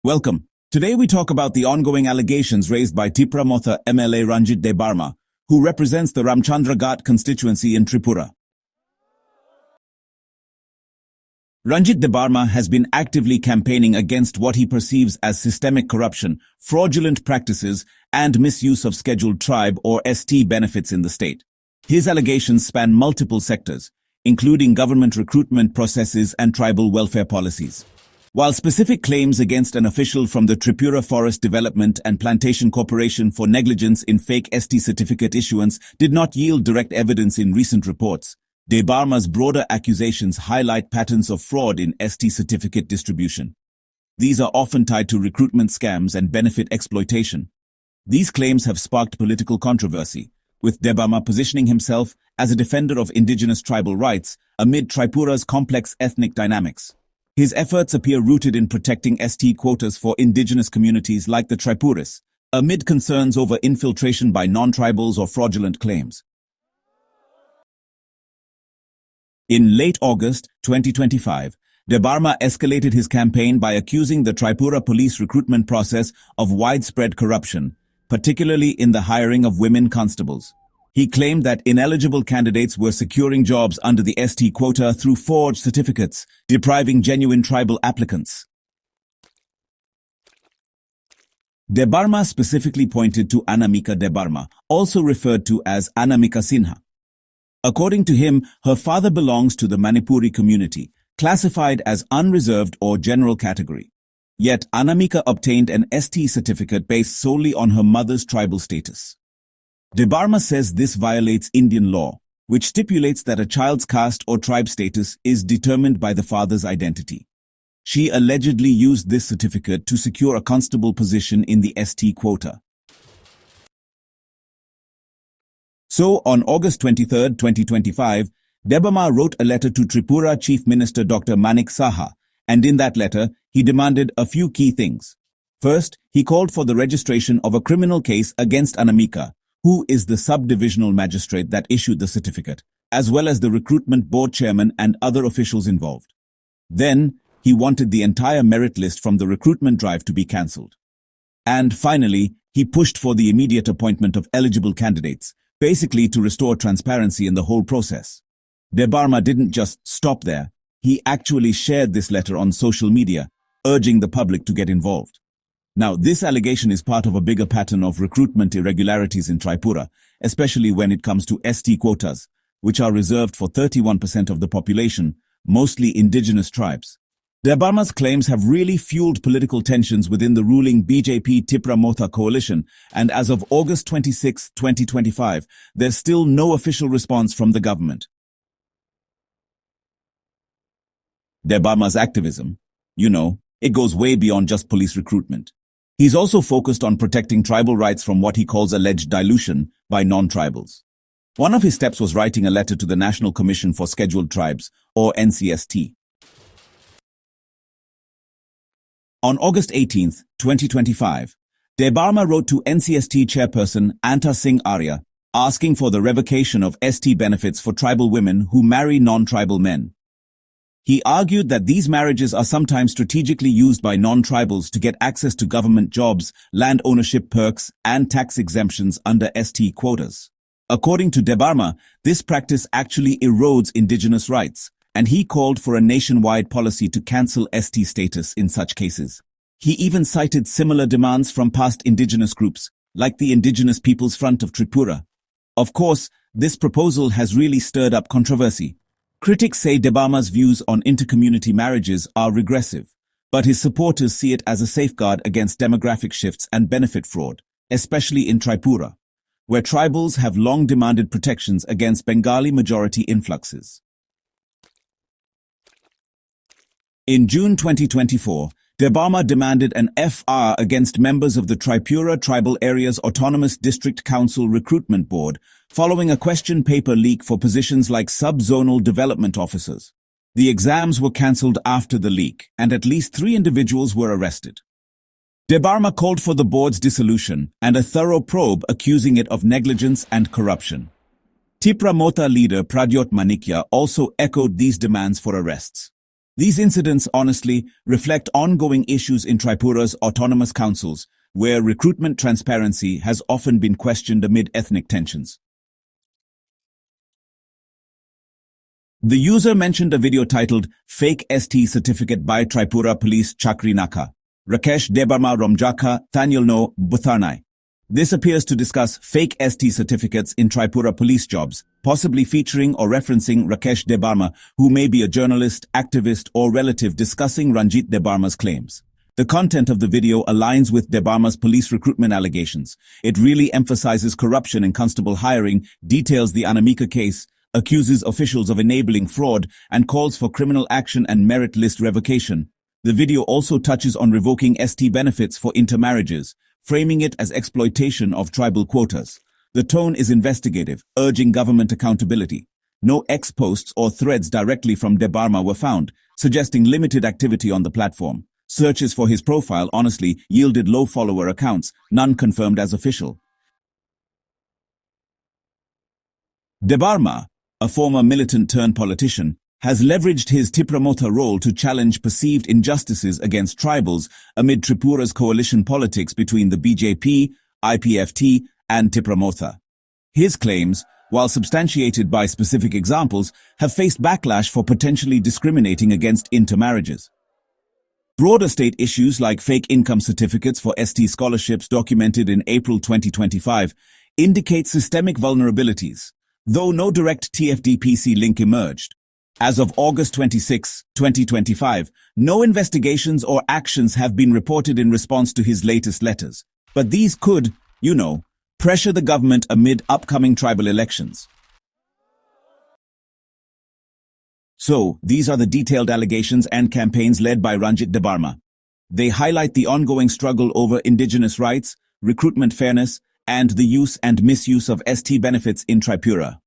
Welcome. Today we talk about the ongoing allegations raised by Tipra Motha MLA Ranjit Debbarma, who represents the Ramchandra Ghat constituency in Tripura. Ranjit Debbarma has been actively campaigning against what he perceives as systemic corruption, fraudulent practices, and misuse of scheduled tribe or ST benefits in the state. His allegations span multiple sectors, including government recruitment processes and tribal welfare policies. While specific claims against an official from the Tripura Forest Development and Plantation Corporation for negligence in fake ST certificate issuance did not yield direct evidence in recent reports, Debbarma's broader accusations highlight patterns of fraud in ST certificate distribution. These are often tied to recruitment scams and benefit exploitation. These claims have sparked political controversy, with Debbarma positioning himself as a defender of indigenous tribal rights amid Tripura's complex ethnic dynamics. His efforts appear rooted in protecting ST quotas for indigenous communities like the Tripuris, amid concerns over infiltration by non-tribals or fraudulent claims. In late August 2025, Debbarma escalated his campaign by accusing the Tripura police recruitment process of widespread corruption, particularly in the hiring of women constables. He claimed that ineligible candidates were securing jobs under the ST quota through forged certificates, depriving genuine tribal applicants. Debbarma specifically pointed to Anamika Debbarma, also referred to as Anamika Sinha. According to him, her father belongs to the Manipuri community, classified as unreserved or general category. Yet Anamika obtained an ST certificate based solely on her mother's tribal status. Debbarma says this violates Indian law, which stipulates that a child's caste or tribe status is determined by the father's identity. She allegedly used this certificate to secure a constable position in the ST quota. So, on August 23, 2025, Debbarma wrote a letter to Tripura Chief Minister Dr. Manik Saha, and in that letter, he demanded a few key things. First, he called for the registration of a criminal case against Anamika, who is the sub-divisional magistrate that issued the certificate, as well as the recruitment board chairman and other officials involved. Then, he wanted the entire merit list from the recruitment drive to be cancelled. And finally, he pushed for the immediate appointment of eligible candidates, basically to restore transparency in the whole process. Debbarma didn't just stop there, he actually shared this letter on social media, urging the public to get involved. Now, this allegation is part of a bigger pattern of recruitment irregularities in Tripura, especially when it comes to ST quotas, which are reserved for 31% of the population, mostly indigenous tribes. Debbarma's claims have really fueled political tensions within the ruling BJP Tipra Motha coalition, and as of August 26, 2025, there's still no official response from the government. Debbarma's activism, it goes way beyond just police recruitment. He's also focused on protecting tribal rights from what he calls alleged dilution by non-tribals. One of his steps was writing a letter to the National Commission for Scheduled Tribes, or NCST. On August 18, 2025, Debbarma wrote to NCST chairperson Anta Singh Arya, asking for the revocation of ST benefits for tribal women who marry non-tribal men. He argued that these marriages are sometimes strategically used by non-tribals to get access to government jobs, land ownership perks, and tax exemptions under ST quotas. According to Debbarma, this practice actually erodes indigenous rights, and he called for a nationwide policy to cancel ST status in such cases. He even cited similar demands from past indigenous groups, like the Indigenous Peoples Front of Tripura. Of course, this proposal has really stirred up controversy. Critics say Debbarma's views on intercommunity marriages are regressive, but his supporters see it as a safeguard against demographic shifts and benefit fraud, especially in Tripura, where tribals have long demanded protections against Bengali-majority influxes. In June 2024, Debbarma demanded an FR against members of the Tripura Tribal Areas Autonomous District Council Recruitment Board following a question paper leak for positions like sub-zonal development officers. The exams were cancelled after the leak, and at least 3 individuals were arrested. Debbarma called for the board's dissolution and a thorough probe accusing it of negligence and corruption. Tipra Motha leader Pradyot Manikya also echoed these demands for arrests. These incidents honestly reflect ongoing issues in Tripura's autonomous councils, where recruitment transparency has often been questioned amid ethnic tensions. The user mentioned a video titled Fake ST Certificate by Tripura Police Chakri Naka, Rakesh Debbarma Romjaka Thanyalno Butharnai. This appears to discuss fake ST certificates in Tripura police jobs, possibly featuring or referencing Rakesh Debbarma, who may be a journalist, activist, or relative discussing Ranjit Debbarma's claims. The content of the video aligns with Debbarma's police recruitment allegations. It really emphasizes corruption in constable hiring, details the Anamika case, accuses officials of enabling fraud, and calls for criminal action and merit list revocation. The video also touches on revoking ST benefits for intermarriages, framing it as exploitation of tribal quotas. The tone is investigative, urging government accountability. No ex-posts or threads directly from Debbarma were found, suggesting limited activity on the platform. Searches for his profile honestly yielded low follower accounts, none confirmed as official. Debbarma, a former militant-turned-politician, has leveraged his Tipra Motha role to challenge perceived injustices against tribals amid Tripura's coalition politics between the BJP, IPFT, and Tipra Motha. His claims, while substantiated by specific examples, have faced backlash for potentially discriminating against intermarriages. Broader state issues like fake income certificates for ST scholarships documented in April 2025 indicate systemic vulnerabilities, though no direct TFDPC link emerged. As of August 26, 2025, no investigations or actions have been reported in response to his latest letters. But these could, pressure the government amid upcoming tribal elections. So, these are the detailed allegations and campaigns led by Ranjit Debbarma. They highlight the ongoing struggle over indigenous rights, recruitment fairness, and the use and misuse of ST benefits in Tripura.